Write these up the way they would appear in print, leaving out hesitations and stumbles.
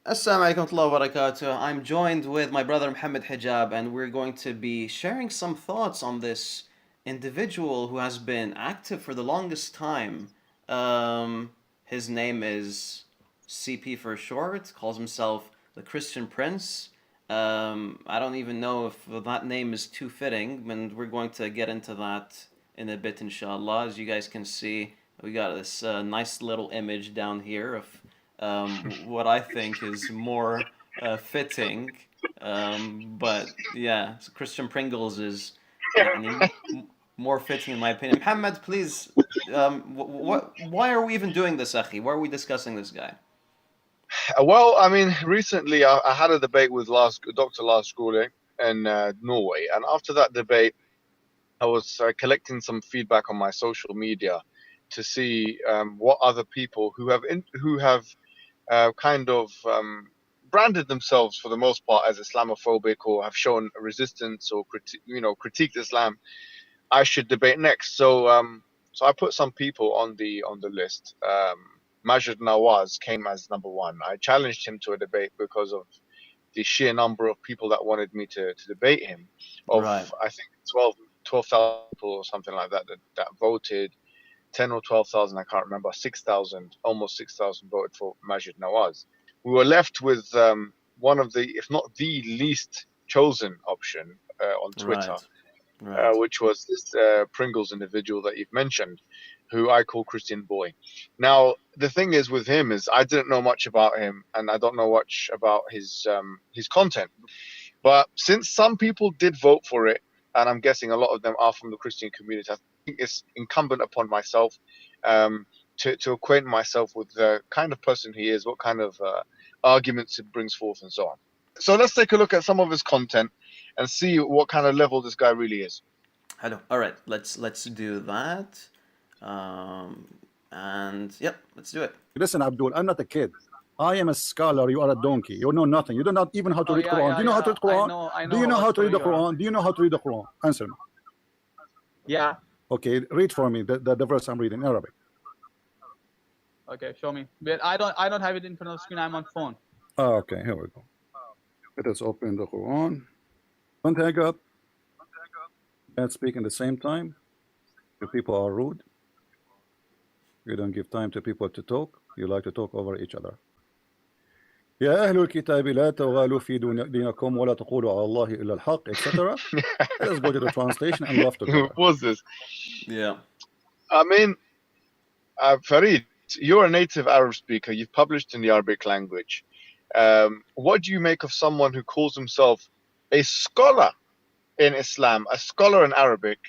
Assalamu alaikum wa rahmatullahi wa barakatuh. I'm joined with my brother Muhammad Hijab, and we're going to be sharing some thoughts on this individual who has been active for the longest time. His name is CP for short, calls himself the Christian Prince. I don't even know if that name is too fitting, and we're going to get into that in a bit, inshallah. As you guys can see, we got this nice little image down here of what I think is more fitting. But yeah, so Christian Pringles is يعني, more fitting in my opinion. Muhammad, please, why are we even doing this, Akhi? Why are we discussing this guy? Well, I mean, recently I had a debate with Dr. Lars Skole in Norway, and after that debate, I was collecting some feedback on my social media to see what other people who have kind of branded themselves for the most part as Islamophobic or have shown resistance or critiqued Islam, I should debate next. So I put some people on the list. Majid Nawaz came as number one. I challenged him to a debate because of the sheer number of people that wanted me to debate him. Of Right. I think 12,000 people or something like that voted. 10 or 12,000, I can't remember. 6,000, almost 6,000 voted for Majid Nawaz. We were left with one of the, if not the least chosen option on Twitter, Right. Right. which was this Pringles individual that you've mentioned, who I call Christian Boy. Now, the thing is with him is I didn't know much about him, and I don't know much about his content. But since some people did vote for it, and I'm guessing a lot of them are from the Christian community, I think it's incumbent upon myself to acquaint myself with the kind of person he is, what kind of arguments it brings forth, and so on. So let's take a look at some of his content and see what kind of level this guy really is. Hello. All right. Let's do that. And yep, let's do it. Listen, Abdul, I'm not a kid. I am a scholar. You are a donkey. You know nothing. You do not even how to read Quran. Do you know how to read Quran? Do you know how to read the Quran? Do you know how to read the Quran? Answer me. Yeah. Okay, read for me the verse I'm reading in Arabic. Okay, show me. But I don't have it in front of the screen. I'm on phone. Okay, here we go. Let us open the Quran. Don't hang up and speak in the same time. You people are rude. You don't give time to people to talk. You like to talk over each other. يا أهل الكتاب لا تغالوا في دينكم ولا تقولوا على الله إلا الحق, etc. Let us go to the translation and laugh together. What was this? Yeah. I mean, Farid, you're a native Arab speaker. You've published in the Arabic language. What do you make of someone who calls himself a scholar in Islam, a scholar in Arabic,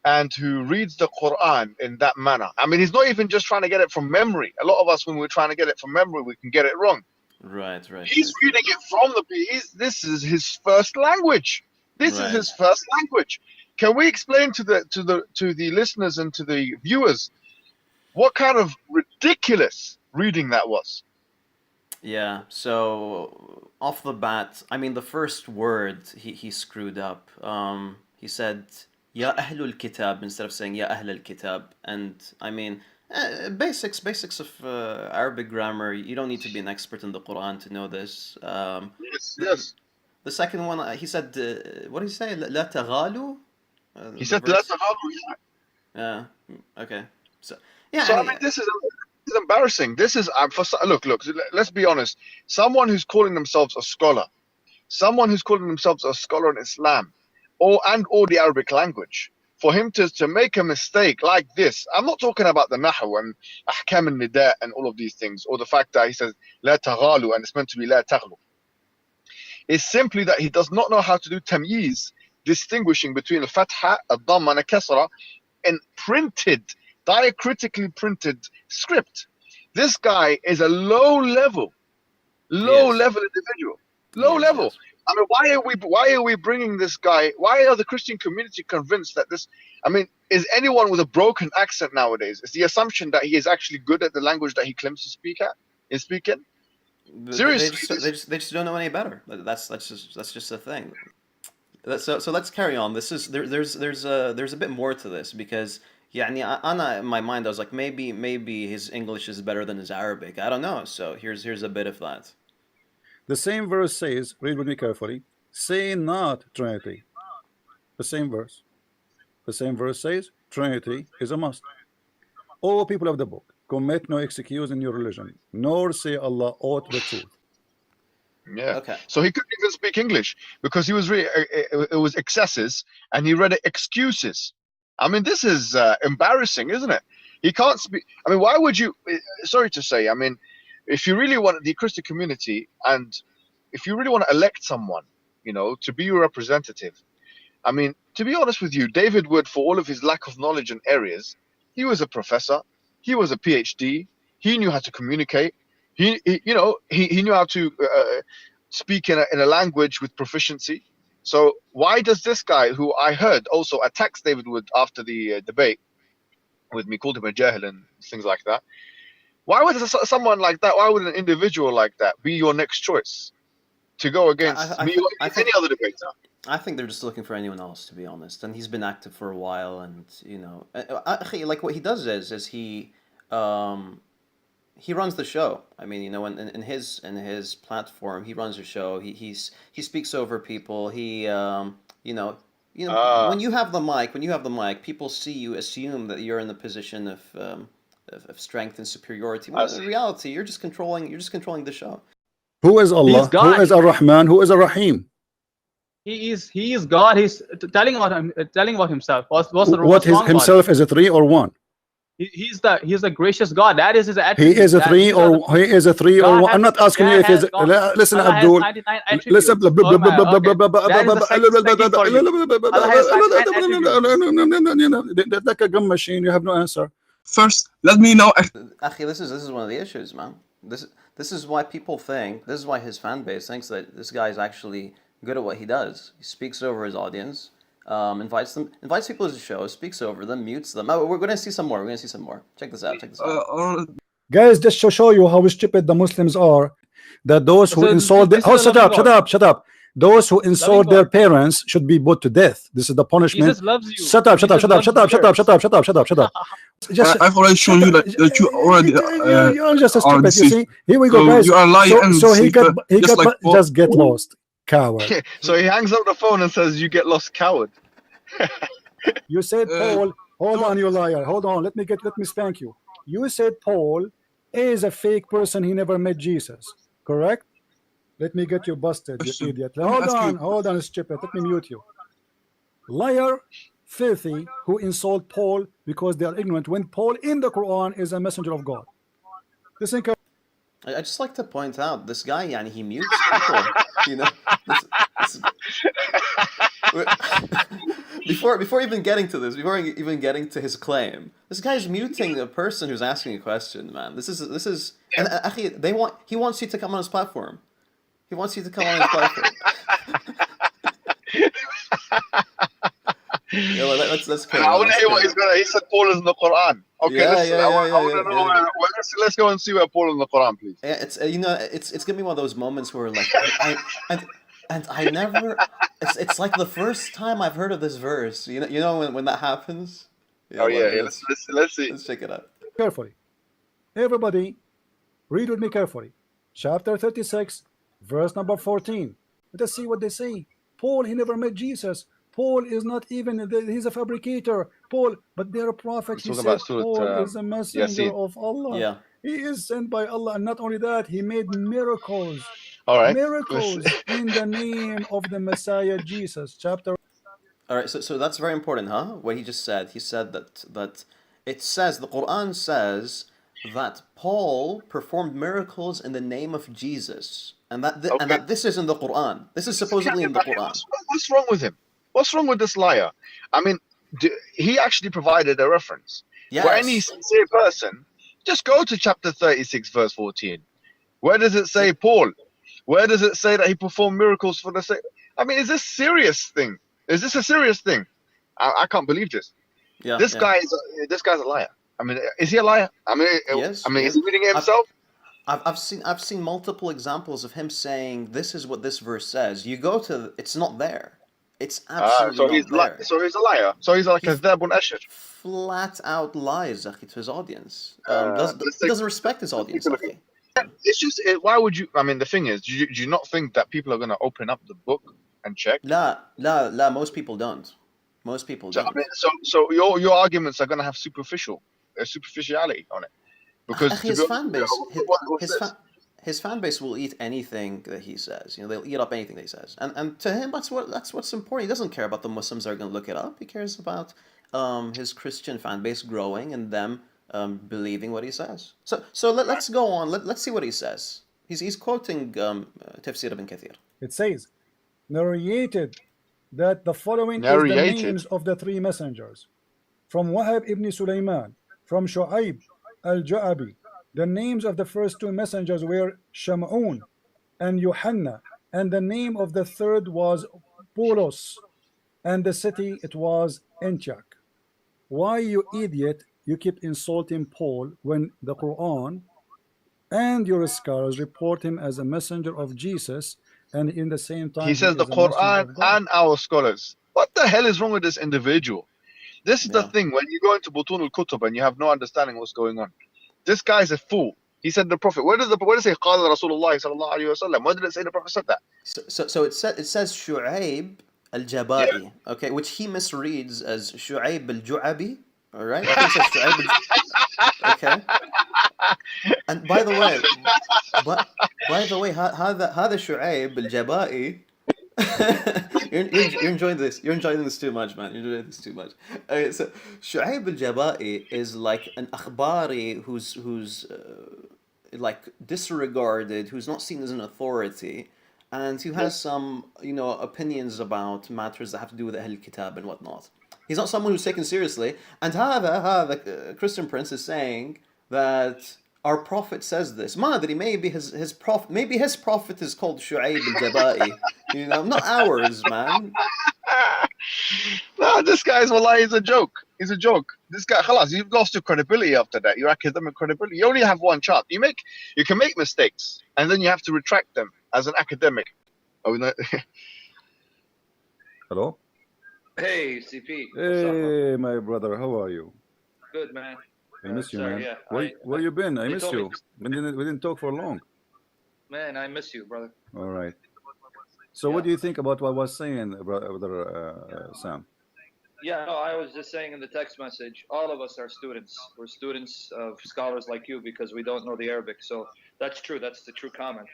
and who reads the Quran in that manner? I mean, he's not even just trying to get it from memory. A lot of us, when we're trying to get it from memory, we can get it wrong. Right. Right. He's reading it from this is his first language. This is Right. his first language. Can we explain to the listeners and to the viewers what kind of ridiculous reading that was? Yeah, so off the bat, I mean the first word he screwed up. He said Ya Ahlul Kitab instead of saying Ya Ahlul Kitab. And I mean basics of Arabic grammar. You don't need to be an expert in the Quran to know this. Yes, The, yes. the second one he said what did he say? La تغالوا? He The said that. verse. Yeah. Okay. So yeah, So I I mean mean, this is embarrassing. This is look. Let's be honest. Someone who's calling themselves a scholar, someone who's calling themselves a scholar in Islam, or the Arabic language, for him to make a mistake like this. I'm not talking about the nahu and ahkam and nida and all of these things, or the fact that he says la taghalu and it's meant to be la taghlu. It's simply that he does not know how to do tamyiz, distinguishing between a fatha, a dhamma, and a kasra in printed, diacritically printed script. This guy is a low he is. level individual. He Low is, level. yes. I mean, why are we bringing this guy? Why are the Christian community convinced that this? I mean, is anyone with a broken accent nowadays? Is the assumption that he is actually good at the language that he claims to speaking? They Seriously, just this. they just don't know any better. That's just the thing. So let's carry on. This is there's a bit more to this because يعني أنا in my mind I was like maybe his English is better than his Arabic. I don't know. So here's a bit of that. The same verse says, read with me carefully, say not Trinity. The same verse. The same verse says, Trinity is a must. All people of the book, commit no excuse in your religion, nor say Allah aught but truth. Yeah. Okay. So he couldn't even speak English because he was really it was excesses, and he read it excuses. I mean, this is embarrassing, isn't it? He can't speak. I mean, why would you? Sorry to say. I mean, if you really want the Christian community, and if you really want to elect someone, you know, to be your representative. I mean, to be honest with you, David Wood, for all of his lack of knowledge in areas, he was a professor. He was a PhD. He knew how to communicate. He knew how to speak in a language with proficiency. So why does this guy, who I heard also attacks David Wood after the debate with me, called him a jahil and things like that? Why would someone like that? Why would an individual like that be your next choice to go against me or any other debater? I think they're just looking for anyone else, to be honest. And he's been active for a while, and you know, like what he does is he runs the show. I mean, you know, in his platform, he runs the show. He speaks over people. He when you have the mic, people see you, assume that you're in the position of strength and superiority. When in reality, you're just controlling the show. Who is Allah? God. Who is Ar-Rahman? Who is Ar-Rahim? He is God. He's telling about himself. What's What wrong himself is a 3 or 1? He's the gracious God. That is his attribute. He is a 3 or he is a 3 or 1. I'm not asking you if he's listen, Abdul. Listen, like a gum machine. You have no answer. First, let me know. Akhi, this is one of the issues, man. This is why people think. This is why his fan base thinks that this guy is actually good at what he does. He speaks over his audience. Invites people to the show, speaks over them, mutes them. Oh, we're going to see some more. Check this out. Guys, just to show you how stupid the Muslims are, that those who insult shut up. Those who insult their parents should be put to death. This is the punishment. Jesus loves you. Shut up. Just, I've already shown you that you already you're just a stupid. You see, here we go, guys. You are lying. So he got just get lost, coward. So he hangs up the phone and says, "You get lost, coward." You said Paul. Hold on, you liar. Hold on. Let me spank you. You said Paul is a fake person. He never met Jesus. Correct? Let me get you busted, you idiot. Hold on, stupid. Let me mute you. Liar, filthy, who insult Paul because they are ignorant when Paul in the Quran is a messenger of God. Listen. I just like to point out this guy, he mutes people. You know, before even getting to this, before even getting to his claim, this guy's muting a person who's asking a question, man. This is, and actually, he wants you to come on his platform. He wants you to come on his platform. Let's carry on. I want to hear what he's gonna. He said Paul is in the Quran. Okay, I want to know. Let's go and see where Paul is in the Quran, please. Yeah, it's gonna be one of those moments where like, I never. It's like the first time I've heard of this verse. You know when that happens. Yeah, let's see. Let's check it out carefully. Everybody, read with me carefully. Chapter 36, verse number 14. Let us see what they say. Paul, he never met Jesus. Paul is not even, he's a fabricator. Paul, but they're a prophet. He said Paul is a messenger of Allah. Yeah. He is sent by Allah. And not only that, he made miracles. All right. Miracles in the name of the Messiah Jesus. Chapter. All right. So that's very important, huh? What he just said. He said that it says, the Quran says that Paul performed miracles in the name of Jesus. And that this is in the Quran. This is supposedly in the Quran. What's wrong with him? What's wrong with this liar? I mean, he actually provided a reference. Yes. For any sincere person, just go to chapter 36, verse 14. Where does it say Paul? Where does it say that he performed miracles for the sake? I mean, is this a serious thing? I can't believe this. Yeah. This guy's a liar. I mean, is he a liar? I mean, yes, is he reading it himself? I've seen multiple examples of him saying this is what this verse says. You go to it's not there. It's absolutely not there. So he's a liar. So he's like a Kadhabun Ashir. Flat out lies, to his audience. He doesn't respect his audience. It's just, why would you? I mean, the thing is, do you not think that people are going to open up the book and check? La, most people don't. Most people So I mean, don't. so your arguments are going to have superficiality on it, because Akhi, to be his honest, fan base, what's this? his fan base will eat anything that he says. You know, they'll eat up anything that he says, and to him, that's what's important. He doesn't care about the Muslims that are going to look it up. He cares about his Christian fan base growing and them believing what he says. So let's go on. Let's see what he says. He's quoting Tafsir ibn Kathir. It says, narrated that the following is the Narrated. names of the three messengers. From Wahab ibn Sulaiman, from Shu'aib al-Ju'abi, the names of the first two messengers were Sham'un and Yuhanna, and the name of the third was Poulos, and the city it was Antioch. Why, you idiot, you keep insulting Paul when the Quran and your scholars report him as a messenger of Jesus, and in the same time He says the is a messenger Quran of God? and our scholars. What the hell is wrong with this individual? This is the Yeah. thing, when you go into Butun al-Kutub and you have no understanding what's going on. This guy's a fool. He said the Prophet. Where does it say Qala Rasulullah sallallahu alayhi wa sallam? Where did it say the Prophet said that? So it says Shu'aib al-Jaba'i, okay, which he misreads as Shu'aib al-Ju'abi. All right, I think it says Shu'aib okay. And by the way, هذا شعيب الجبائي. You're enjoying this. You're enjoying this too much, man. You're enjoying this too much. Okay, so Shu'aib al-Jaba'i is like an akhbari who's like disregarded, who's not seen as an authority, and who has some opinions about matters that have to do with Ahl Kitab and whatnot. He's not someone who's taken seriously. And the Christian Prince is saying that our prophet says this. Madri, maybe his prophet is called Shu'aib al-Jaba'i. Not ours, man. No, this guy's wallahi, he's a joke. He's a joke. This guy, khalas, you've lost your credibility after that. Your academic credibility. You only have one chance. You can make mistakes, and then you have to retract them as an academic. Oh, no. Hello. Hey, CP. Hey, my brother. How are you? Good, man. I miss you, sorry, man. yeah, Where you been? I they miss told me you. We didn't talk for long. Man, I miss you, brother. All right. So what do you think about what I was saying, brother Sam? Yeah, no, I was just saying in the text message, all of us are students. We're students of scholars like you because we don't know the Arabic. So that's true. That's the true comment.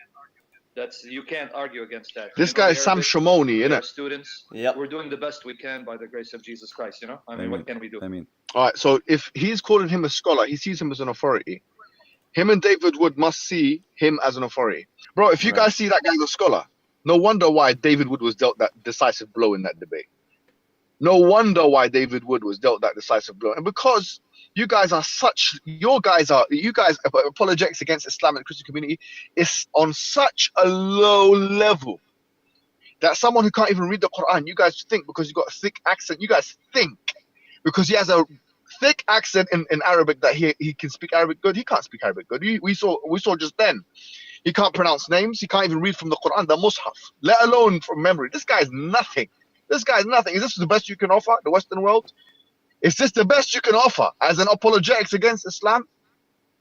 You can't argue against that. This guy is Sam Shimoni, we isn't are it? students. Yep. We're doing the best we can by the grace of Jesus Christ, I mean, what can we do? I mean, All right. So if he's calling him a scholar, he sees him as an authority. Him and David Wood must see him as an authority, bro. If you Right. guys see that guy as a scholar, no wonder why David Wood was dealt that decisive blow in that debate. No wonder why David Wood was dealt that decisive blow, and because you guys apologetics against Islam and the Christian community is on such a low level that someone who can't even read the Quran, you guys think because you got a thick accent, you guys think because he has a thick accent in Arabic that he can speak Arabic good. He can't speak Arabic good. We saw just then. He can't pronounce names. He can't even read from the Quran, the Mus'haf, let alone from memory. This guy's nothing. This guy's nothing. Is this the best you can offer, the Western world? Is this the best you can offer as an apologetics against Islam?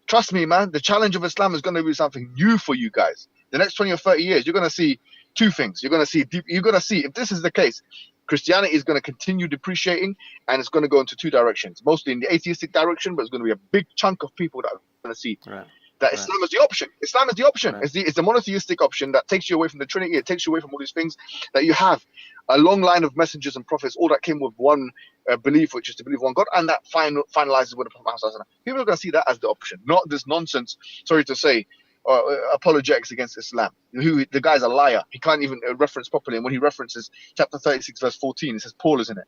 Trust me, man, the challenge of Islam is going to be something new for you guys. The next 20 or 30 years, you're going to see two things. You're going to see, if this is the case, Christianity is going to continue depreciating, and it's going to go into two directions, mostly in the atheistic direction, but it's going to be a big chunk of people that are going to see Right. that Islam is the option. Islam is the option. Right. It's the monotheistic option that takes you away from the Trinity. It takes you away from all these things that you have. A long line of messengers and prophets, all that came with one belief, which is to believe one God, and that finalizes with the Prophet Muhammad. People are going to see that as the option, not this nonsense, sorry to say, apologetics against Islam. The guy's a liar. He can't even reference properly, and when he references chapter 36, verse 14, it says Paul is in it.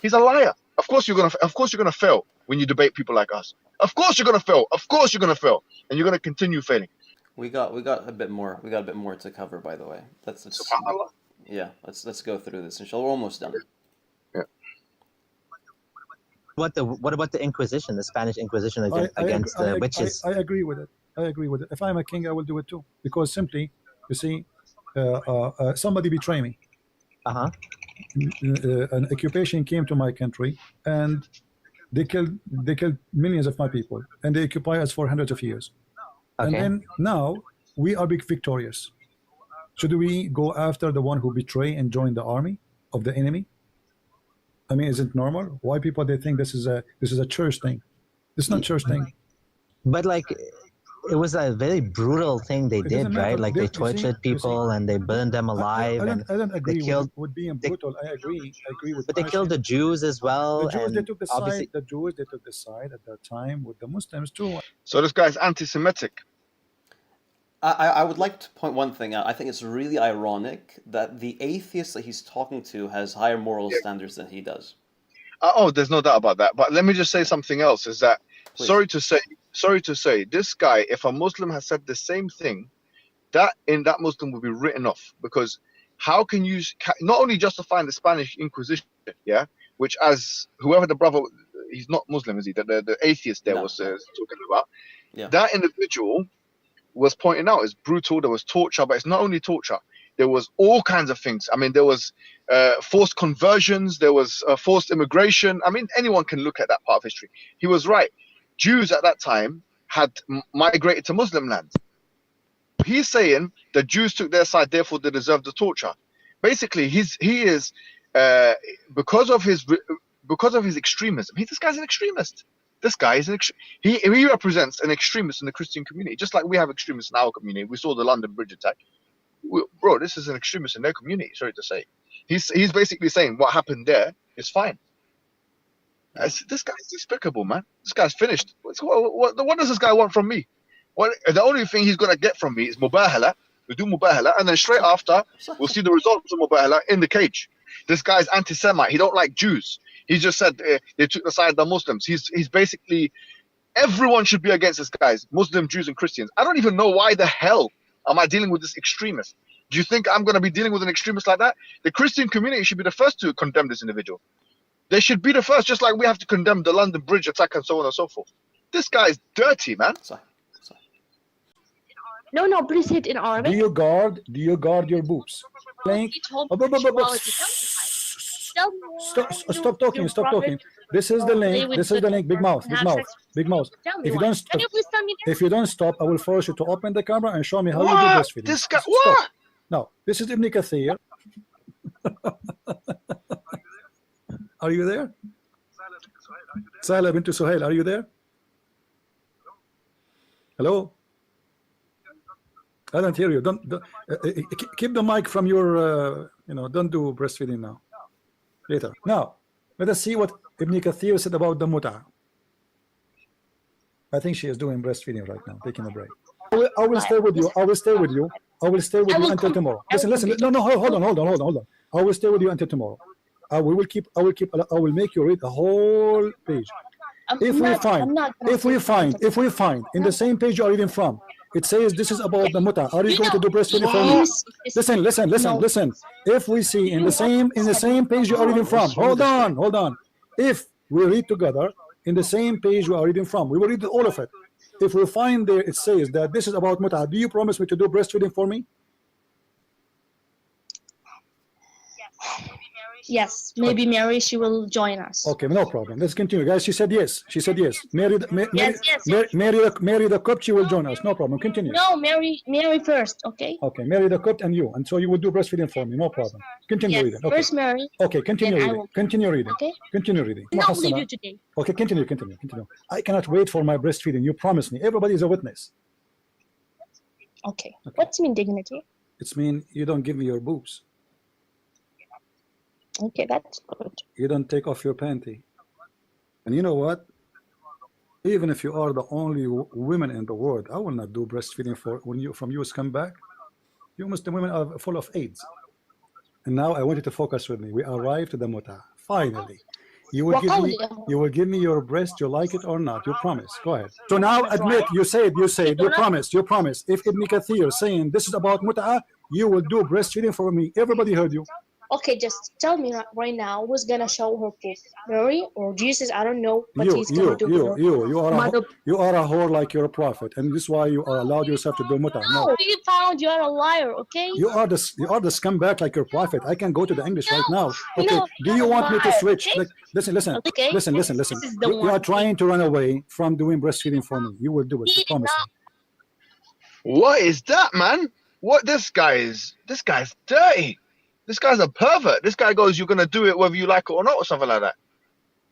He's a liar. Of course you're gonna fail when you debate people like us. Of course you're gonna fail. Of course you're gonna fail, and you're gonna continue failing. We got a bit more. We got a bit more to cover, by the way. Let's SubhanAllah. yeah. Let's go through this. Inshallah, we're almost done. Yeah. What about the Inquisition, the Spanish Inquisition against witches? I agree with it. I agree with it. If I'm a king, I will do it too. Because simply, you see, somebody betray me. Uh-huh. An occupation came to my country, and they killed millions of my people, and they occupy us for hundreds of years. And Okay. then now we are big victorious. Should we go after the one who betray and join the army of the enemy? I mean, is it normal? Why people they think this is a church thing? This is not church thing. But like, it was a very brutal thing they It did, doesn't matter. right? Like they You see- tortured people and they burned them alive, and I don't agree killed- with being brutal. I agree with. but they killed the Jews as well. the Jews. And They took the obviously, side. The Jews they took the side at that time with the Muslims too. So this guy's anti-Semitic. I would like to point one thing out. I think it's really ironic that the atheist that he's talking to has higher moral standards than he does. Oh, there's no doubt about that. But let me just say something else. Is that Please. sorry to say, this guy, if a Muslim has said the same thing, that Muslim will be written off, because how can you not only justifying the Spanish Inquisition, yeah, which as whoever the brother, he's not Muslim, is he? The atheist there was talking about. Yeah. That individual was pointing out it's brutal. There was torture, but it's not only torture. There was all kinds of things. I mean, there was forced conversions. There was forced immigration. I mean, anyone can look at that part of history. He was right. Jews at that time had migrated to Muslim lands. He's saying the Jews took their side, therefore they deserve the torture. Basically, he is because of his extremism. This guy's an extremist. This guy is he represents an extremist in the Christian community, just like we have extremists in our community. We saw the London Bridge attack. Bro, this is an extremist in their community. Sorry to say, he's basically saying what happened there is fine. This guy's despicable, man. This guy's finished. What does this guy want from me? The only thing he's gonna get from me is mubahala. We do mubahala, and then straight after we'll see the results of mubahala in the cage. This guy's anti-Semite. He don't like Jews. He just said they took the side of the Muslims. He's basically, everyone should be against this guys, Muslim, Jews, and Christians. I don't even know why the hell am I dealing with this extremist. Do you think I'm going to be dealing with an extremist like that? The Christian community should be the first to condemn this individual. They should be the first, just like we have to condemn the London Bridge attack and so on and so forth. This guy is dirty, man. Sorry. No, please hit in Arabic. Do you guard your boobs? Playing. Stop talking. This is the link. Big mouth. If you don't stop, I will force you to open the camera and show me how you do breastfeeding. This guy, what? No, this is Ibn Kathir. Are you there? Salah bint Suhail, are you there? Hello? I don't hear you. Don't keep the mic from your, don't do breastfeeding now. Later. Now, let us see what Ibn Kathir said about the mut'ah. I think she is doing breastfeeding right now, taking a break. I will stay with you. I will stay with you until tomorrow. Listen. No, hold on. I will stay with you until tomorrow. I will make you read the whole page. If we find in the same page you are reading from, it says this is about the mut'ah. Are you going to do breastfeeding for me? Listen. If we see in the same page you are reading from, hold on. If we read together in the same page you are reading from, we will read all of it. If we find there it says that this is about mut'ah, do you promise me to do breastfeeding for me? Yes, maybe Mary, she will join us. Okay, no problem. Let's continue, guys. She said yes. Mary the Copt, she will join us. No problem. Continue. No, Mary first. Okay. Okay, Mary the Copt and you, and so you will do breastfeeding for me. No problem. Continue reading. Okay. First Mary. Okay, continue reading. Okay. Continue reading. No, I'll leave you today. Okay, continue. I cannot wait for my breastfeeding. You promised me. Everybody is a witness. Okay. What's mean dignity? It's mean you don't give me your boobs. Okay, that's good. You don't take off your panty. And you know what? Even if you are the only women in the world, I will not do breastfeeding from you scumbag. You Muslim women are full of AIDS. And now I want you to focus with me. We arrived to the mut'ah. Finally. You will give me your breast, you like it or not. You promise. Go ahead. So now admit, you promise. If Ibn Kathir saying this is about mut'ah, you will do breastfeeding for me. Everybody heard you. Okay, just tell me right now who's gonna show her proof, Mary or Jesus? I don't know what he's gonna do. You are a whore like you're a prophet, and this is why you are allowed yourself to do mut'ah. No, you found you are a liar. Okay. You are the scumbag like your prophet. I can go to the English right now. Okay. Do you want me to switch? Okay? Listen. Okay. Listen. You are trying to run away from doing breastfeeding for me. You will do it. I promise What is that, man? What this guy's dirty. This guy's a pervert. This guy goes, you're gonna do it whether you like it or not, or something like that.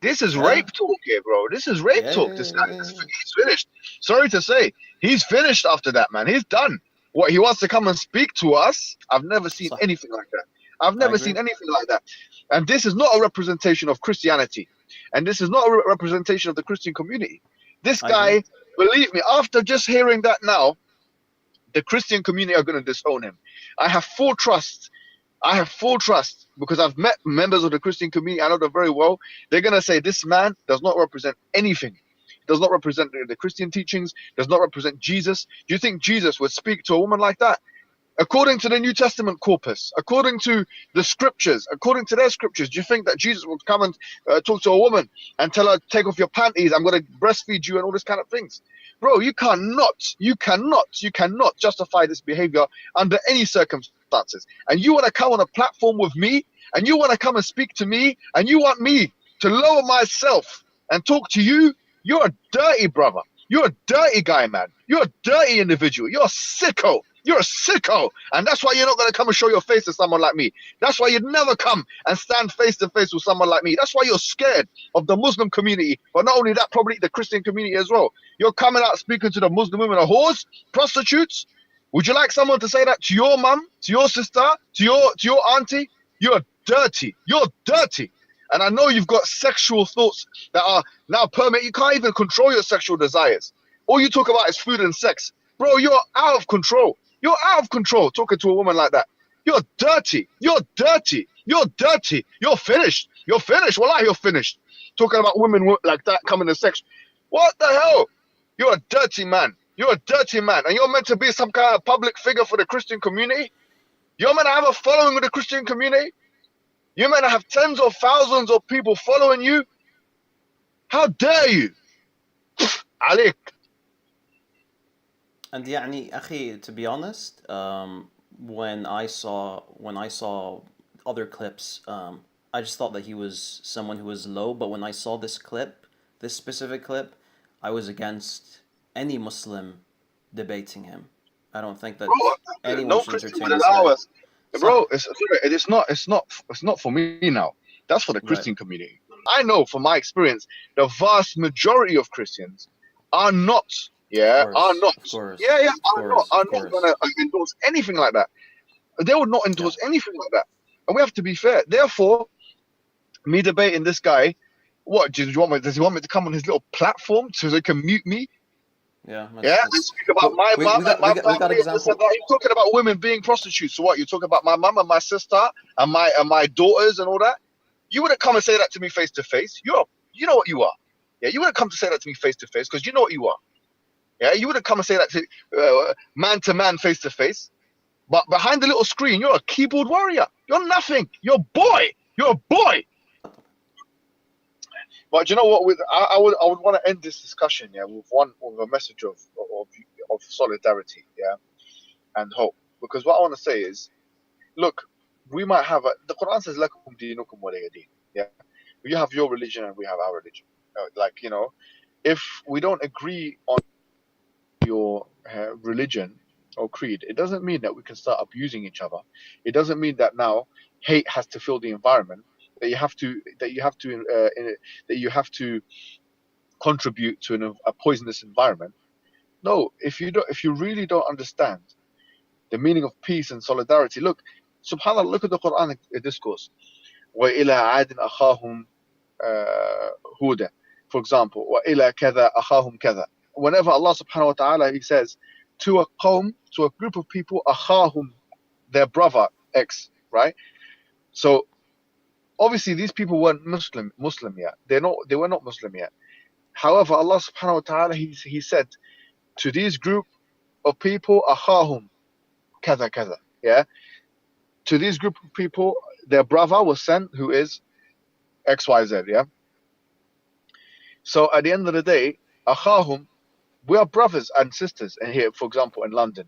This is Yeah. rape talk here, bro. This is rape Yeah, talk. yeah, This yeah, guy, yeah, yeah. he's finished. Sorry to say, he's finished after that, man. He's done. What, he wants to come and speak to us? I've never seen صح. anything like that. I've I never agree. seen anything like that. And this is not a representation of Christianity. And this is not a representation of the Christian community. This I guy, agree. believe me, after just hearing that now, the Christian community are going to disown him. I have full trust. I have full trust because I've met members of the Christian community. I know them very well. They're going to say this man does not represent anything. Does not represent the Christian teachings. Does not represent Jesus. Do you think Jesus would speak to a woman like that? According to the New Testament corpus, according to the scriptures, according to their scriptures, do you think that Jesus would come and talk to a woman and tell her, take off your panties, I'm going to breastfeed you and all this kind of things? Bro, you cannot justify this behavior under any circumstances. And you want to come on a platform with me, and you want to come and speak to me, and you want me to lower myself and talk to you? You're a dirty brother. You're a dirty guy, man. You're a dirty individual. You're a sicko. You're a sicko. And that's why you're not going to come and show your face to someone like me. That's why you'd never come and stand face to face with someone like me. That's why you're scared of the Muslim community. But not only that, probably the Christian community as well. You're coming out speaking to the Muslim women are whores, prostitutes. Would you like someone to say that to your mum, to your sister, to your auntie? You're dirty. You're dirty. And I know you've got sexual thoughts that are now permanent. You can't even control your sexual desires. All you talk about is food and sex. Bro, you're out of control. You're out of control talking to a woman like that. You're dirty. You're dirty. You're dirty. You're finished. You're finished. Wallah, you're finished. Talking about women like that coming to sex. What the hell? You're a dirty man. You're a dirty man. And you're meant to be some kind of public figure for the Christian community? You're meant to have a following with the Christian community? You're meant to have tens of thousands of people following you? How dare you? Alik. And يعني أخي, to be honest, when I saw other clips, I just thought that he was someone who was low. But when I saw this specific clip, I was against any Muslim debating him. I don't think that anyone No should Christian entertain would this allow guy. us. Bro, it's not for me now. That's for the Right. Christian community. I know from my experience, the vast majority of Christians are not. Yeah, Of are course, not. of course, Yeah, of are not. course, Are of not course. gonna endorse anything like that. They would not endorse anything like that. And we have to be fair. Therefore, me debating this guy, what does he want me to come on his little platform so they can mute me? Yeah, Yeah, and speak about my we, mum we got and my we got we got family and this and example. that. You're talking about women being prostitutes. So what? You're talking about my mum and my sister and my daughters and all that. You wouldn't come and say that to me face to face. You know what you are. Yeah, you wouldn't come to say that to me face to face because you know what you are. Yeah, you wouldn't come and say that to man, face to face. But behind the little screen, you're a keyboard warrior. You're nothing. You're a boy. You're a boy. But you know what? I would want to end this discussion, yeah, with a message of solidarity, yeah, and hope. Because what I want to say is, look, we might have the Quran says, "Lakum dinukum waliya din." Yeah, you have your religion and we have our religion. Like, you know, if we don't agree on your religion or creed, it doesn't mean that we can start abusing each other. It doesn't mean that now hate has to fill the environment. That you have to contribute to a poisonous environment. No, if you really don't understand the meaning of peace and solidarity, look, subhanallah, look at the Quranic discourse. وَإِلَى عَادٍ أَخَاهُمْ هُودًا, for example, وَإِلَى كَذَا أَخَاهُمْ كَذَا. Whenever Allah subhanahu wa ta'ala, he says to a qawm, to a group of people, أَخَاهُمْ, their brother X, right? So obviously these people weren't Muslim yet. They were not Muslim yet. However, Allah subhanahu wa ta'ala, he said to these group of people, أخاهم كذا كذا, yeah? To this group of people, their brother was sent, who is XYZ, yeah? So at the end of the day, أخاهم, we are brothers and sisters. And here, for example, in London,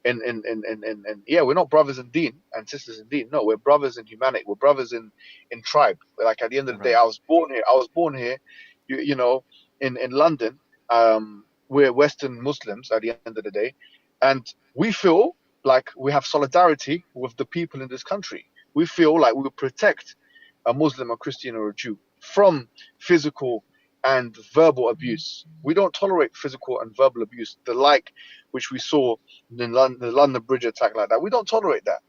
yeah, we're not brothers in deen and sisters in deen. No, we're brothers in humanity. We're brothers in tribe. Like at the end of the day, I was born here, you know, in London. We're Western Muslims at the end of the day, And we feel like we have solidarity with the people in this country. We feel like we will protect a Muslim, a Christian, or a Jew from physical and verbal abuse. We don't tolerate physical and verbal abuse, the like which we saw in the London Bridge attack like that. We don't tolerate that.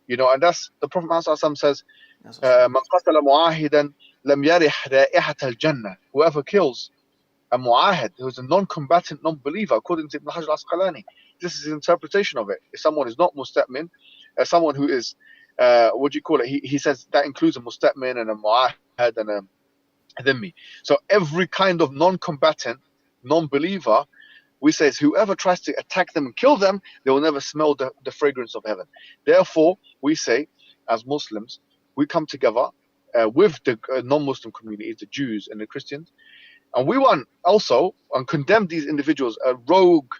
And that's the Prophet Muhammad says, "Man qatala mu'ahidan lam yarih ra'ihat al-jannah." Whoever kills a mu'ahid, who is a non-combatant, non-believer, according to Ibn Hajar al-Asqalani, this is his interpretation of it. If someone is not musta'min, someone who is, what do you call it? He says that includes a musta'min and a mu'ahid and a dhimmi. So every kind of non-combatant, non-believer, we say, whoever tries to attack them and kill them, they will never smell the fragrance of heaven. Therefore, we say, as Muslims, we come together with the non-Muslim communities, the Jews and the Christians, and we want also and condemn these individuals, rogue,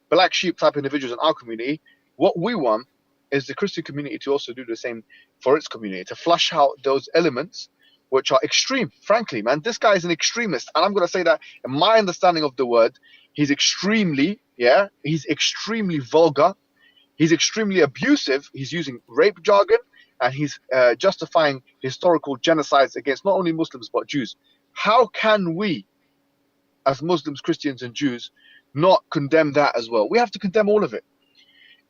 black sheep type individuals in our community. What we want is the Christian community to also do the same for its community, to flush out those elements which are extreme. Frankly, man, this guy is an extremist, and I'm going to say that in my understanding of the word, he's extremely vulgar, he's extremely abusive, he's using rape jargon, and he's justifying historical genocides against not only Muslims but Jews. How can we, as Muslims, Christians, and Jews, not condemn that as well? We have to condemn all of it.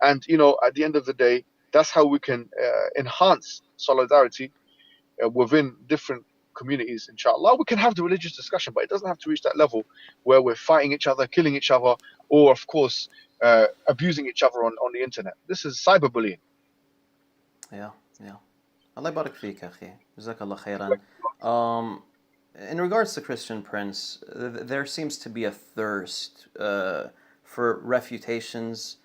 And, at the end of the day, that's how we can enhance solidarity within different communities, inshallah. We can have the religious discussion, but it doesn't have to reach that level where we're fighting each other, killing each other, or, of course, abusing each other on the internet. This is cyberbullying. Yeah. Allah barak feek, akhi. Jazakallah khairan. In regards to Christian Prince, there seems to be a thirst for refutations.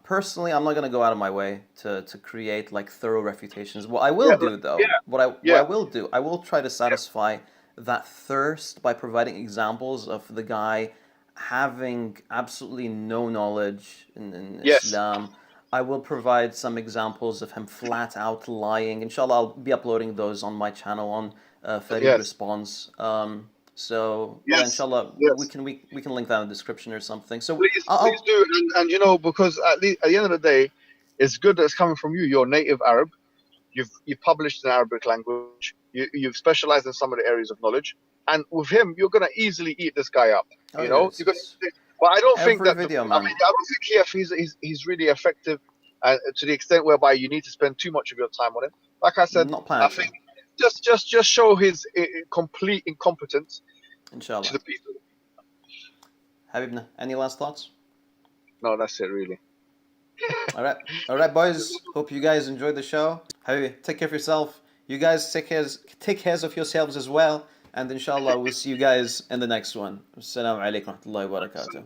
Personally, I'm not going to go out of my way to create like thorough refutations. What I will do, though, what I will do, I will try to satisfy that thirst by providing examples of the guy having absolutely no knowledge in Islam. I will provide some examples of him flat out lying. Inshallah, I'll be uploading those on my channel on Farid Response. Inshallah, we can link that in the description or something. So please do, and because at the end of the day, it's good that it's coming from you. You're native Arab. You've published in Arabic language. You've specialized in some of the areas of knowledge, and with him, you're gonna easily eat this guy up. But I don't think that. I don't think he's really effective to the extent whereby you need to spend too much of your time on him. Like I said, I think just show his complete incompetence. Inshallah. To the people. Habibna, any last thoughts? No, that's it really. All right, boys. Hope you guys enjoyed the show. Habibi, take care of yourself. You guys take care of yourselves as well. And inshallah, we'll see you guys in the next one. Assalamu alaikum wa rahmatullahi wa barakatuh.